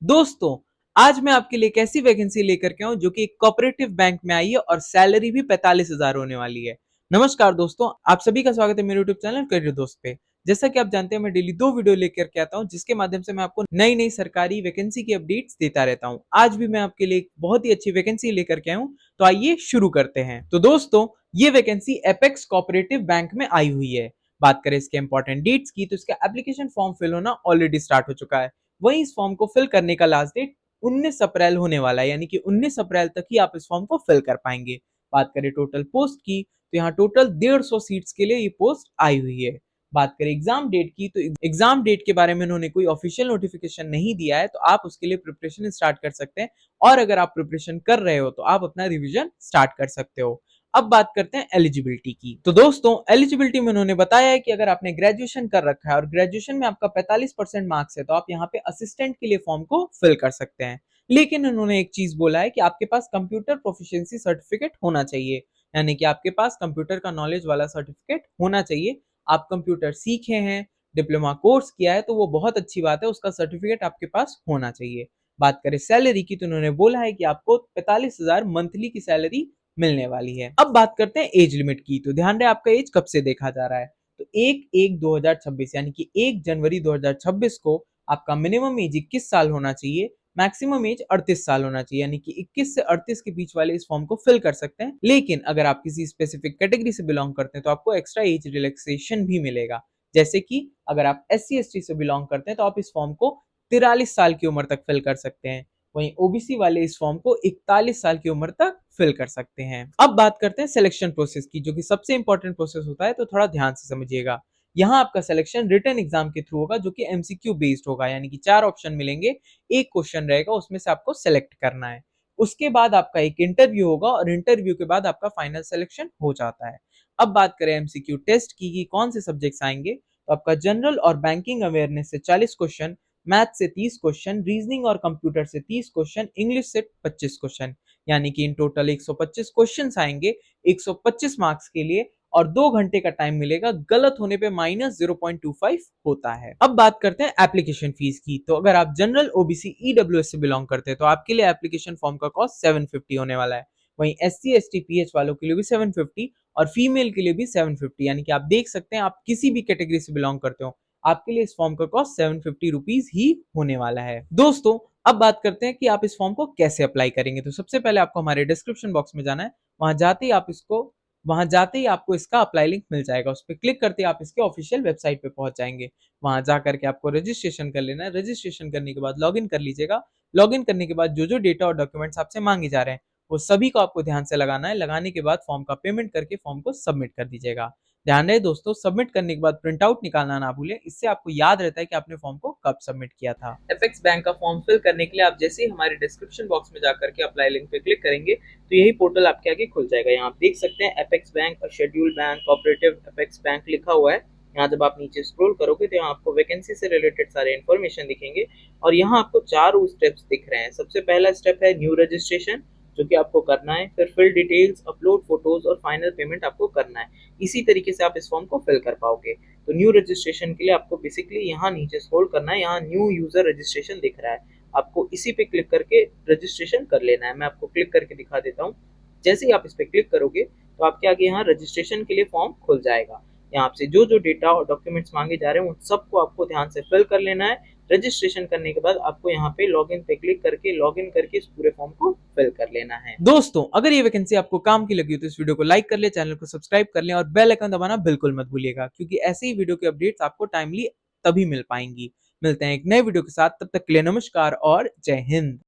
दोस्तों, आज मैं आपके लिए एक ऐसी वैकेंसी लेकर के आऊं जो कि एक कोऑपरेटिव बैंक में आई है और सैलरी भी 45,000 होने वाली है। नमस्कार दोस्तों, आप सभी का स्वागत है मेरे यूट्यूब चैनल करियर दोस्त पे। जैसा कि आप जानते हैं मैं डेली 2 वीडियो लेकर के आता हूं जिसके माध्यम से मैं आपको नई-नई सरकारी वैकेंसी की अपडेट्स देता रहता हूं। आज भी मैं आपके लिए एक बहुत ही अच्छी वैकेंसी लेकर के आया हूं, तो आइए शुरू करते हैं। तो दोस्तों, ये वैकेंसी एपेक्स कोऑपरेटिव बैंक में आई हुई है। बात करें इसके इंपॉर्टेंट डेट्स की तो इसका एप्लीकेशन फॉर्म फिल होना ऑलरेडी स्टार्ट हो चुका है। वहीं इस फॉर्म को फिल करने का लास्ट डेट 19 अप्रैल होने वाला है, यानी कि 19 अप्रैल तक ही आप इस फॉर्म को फिल कर पाएंगे। बात करें टोटल पोस्ट की तो यहाँ टोटल 150 सीट्स के लिए ये पोस्ट आई हुई है। बात करें एग्जाम डेट की तो एग्जाम डेट के बारे में उन्होंने कोई ऑफिशियल नोटिफिकेशन नहीं दिया है, तो आप उसके लिए प्रिपरेशन स्टार्ट कर सकते हैं। और अगर आप प्रिपरेशन कर रहे हो तो आप अपना रिविजन स्टार्ट कर सकते हो। अब बात करते हैं एलिजिबिलिटी की। तो दोस्तों, एलिजिबिलिटी में उन्होंने बताया है कि अगर आपने ग्रेजुएशन कर रखा है और ग्रेजुएशन में आपका 45% मार्क्स है तो आप यहाँ पे असिस्टेंट के लिए फॉर्म को फिल कर सकते हैं। लेकिन उन्होंने एक चीज बोला है कि आपके पास कंप्यूटर प्रोफिशिएंसी सर्टिफिकेट होना चाहिए, यानी कि आपके पास कंप्यूटर का नॉलेज वाला सर्टिफिकेट होना चाहिए। आप कंप्यूटर सीखे हैं, डिप्लोमा कोर्स किया है तो वो बहुत अच्छी बात है, उसका सर्टिफिकेट आपके पास होना चाहिए। बात करें सैलरी की तो उन्होंने बोला है कि आपको 45,000 मंथली की सैलरी मिलने वाली है। अब बात करते हैं एज लिमिट की। तो ध्यान रहे आपका एज कब से देखा जा रहा है। तो 1/1/2026 यानी कि 1 जनवरी 2026 को आपका मिनिमम एज 21 साल होना चाहिए, मैक्सिमम एज 38 साल होना चाहिए, यानी कि 21 से 38 के बीच वाले इस फॉर्म को फिल कर सकते हैं। लेकिन अगर आप किसी स्पेसिफिक कैटेगरी से बिलोंग करते हैं तो आपको एक्स्ट्रा एज रिलैक्सेशन भी मिलेगा। जैसे कि अगर आप SC/ST से बिलोंग करते हैं तो आप इस फॉर्म को 43 साल की उम्र तक फिल कर सकते हैं। वहीं ओबीसी वाले इस फॉर्म को 41 साल की उम्र तक फिल कर सकते हैं। अब बात करते हैं सिलेक्शन प्रोसेस की, जो कि सबसे इंपॉर्टेंट प्रोसेस होता है, तो थोड़ा ध्यान से समझिएगा। यहाँ आपका सिलेक्शन रिटन एग्जाम के थ्रू होगा जो कि MCQ बेस्ड होगा, यानी कि 4 ऑप्शन मिलेंगे, एक क्वेश्चन रहेगा, उसमें से आपको सेलेक्ट करना है। उसके बाद आपका एक इंटरव्यू होगा और इंटरव्यू के बाद आपका फाइनल सिलेक्शन हो जाता है। अब बात करें MCQ टेस्ट की कि कौन से सब्जेक्ट्स आएंगे, तो आपका जनरल और बैंकिंग अवेयरनेस से 40 क्वेश्चन, मैथ से 30 क्वेश्चन, रीजनिंग और कंप्यूटर से 30 क्वेश्चन, इंग्लिश से 25 क्वेश्चन, यानी कि इन टोटल 125 क्वेश्चंस आएंगे 125 मार्क्स के लिए। और 2 घंटे का टाइम मिलेगा, गलत होने पे -0.25 होता है। अब बात करते हैं एप्लीकेशन फीस की। तो अगर आप जनरल OBC EWS से बिलोंग करते हैं तो आपके लिए एप्लीकेशन फॉर्म का कॉस्ट 750 होने वाला है। वहीं SC/ST PH वालों के लिए भी 750 और फीमेल के लिए भी 750, यानी कि आप देख सकते हैं आप किसी भी कैटेगरी से बिलोंग करते हो, आपके लिए इस फॉर्म का कॉस्ट 750 रुपीज ही होने वाला है। दोस्तों, अब बात करते हैं कि आप इस फॉर्म को कैसे अप्लाई करेंगे। तो सबसे पहले आपको हमारे डिस्क्रिप्शन बॉक्स में जाना है। वहां जाते ही आपको इसका अप्लाई लिंक मिल जाएगा, उस पर क्लिक करते ही आप इसके ऑफिशियल वेबसाइट पे पहुंच जाएंगे। वहां जाकर के आपको रजिस्ट्रेशन कर लेना है। रजिस्ट्रेशन करने के बाद लॉगिन कर लीजिएगा। लॉगिन करने के बाद जो जो डेटा और डॉक्यूमेंट्स आपसे मांगे जा रहे हैं वो सभी को आपको ध्यान से लगाना है। लगाने के बाद फॉर्म का पेमेंट करके फॉर्म को सबमिट कर दीजिएगा। ध्यान रहे दोस्तों, सबमिट करने के बाद प्रिंट आउट निकालना ना भूलें, इससे आपको याद रहता है कि आपने फॉर्म को कब सबमिट किया था। एपेक्स बैंक का फॉर्म फिल करने के लिए आप जैसे ही हमारे डिस्क्रिप्शन बॉक्स में जाकर के अप्लाई लिंक पे क्लिक करेंगे तो यही पोर्टल आपके आगे खुल जाएगा। यहाँ आप देख सकते हैं एपेक्स बैंक और schedule bank cooperative apex bank लिखा हुआ है। यहाँ जब आप नीचे स्क्रॉल करोगे तो यहाँ आपको वैकेंसी से रिलेटेड सारे इन्फॉर्मेशन दिखेंगे और यहाँ आपको 4 स्टेप्स दिख रहे हैं। सबसे पहला स्टेप है न्यू रजिस्ट्रेशन, जो कि आपको करना है। फिर फिल डिटेल्स, अपलोड फोटोज और फाइनल पेमेंट आपको करना है। इसी तरीके से आप इस फॉर्म को फिल कर पाओगे। तो न्यू रजिस्ट्रेशन के लिए आपको बेसिकली यहाँ नीचे स्क्रॉल करना है। यहाँ न्यू यूजर रजिस्ट्रेशन दिख रहा है, आपको इसी पे क्लिक करके रजिस्ट्रेशन कर लेना है। मैं आपको क्लिक करके दिखा देता हूँ। जैसे ही आप इस पे क्लिक करोगे तो आपके आगे यहाँ रजिस्ट्रेशन के लिए फॉर्म खुल जाएगा। यहाँ आपसे जो जो डेटा और डॉक्यूमेंट्स मांगे जा रहे हैं उन सबको आपको ध्यान से फिल कर लेना है। रजिस्ट्रेशन करने के बाद आपको यहाँ पे लॉगिन पे क्लिक करके लॉगिन करके इस पूरे फॉर्म को फिल कर लेना है। दोस्तों, अगर ये वैकेंसी आपको काम की लगी हो तो इस वीडियो को लाइक कर ले, चैनल को सब्सक्राइब कर ले और बेल आइकन दबाना बिल्कुल मत भूलिएगा, क्योंकि ऐसे ही वीडियो के अपडेट्स आपको टाइमली तभी मिल पाएंगी। मिलते हैं एक नए वीडियो के साथ, तब तक के लिए नमस्कार और जय हिंद।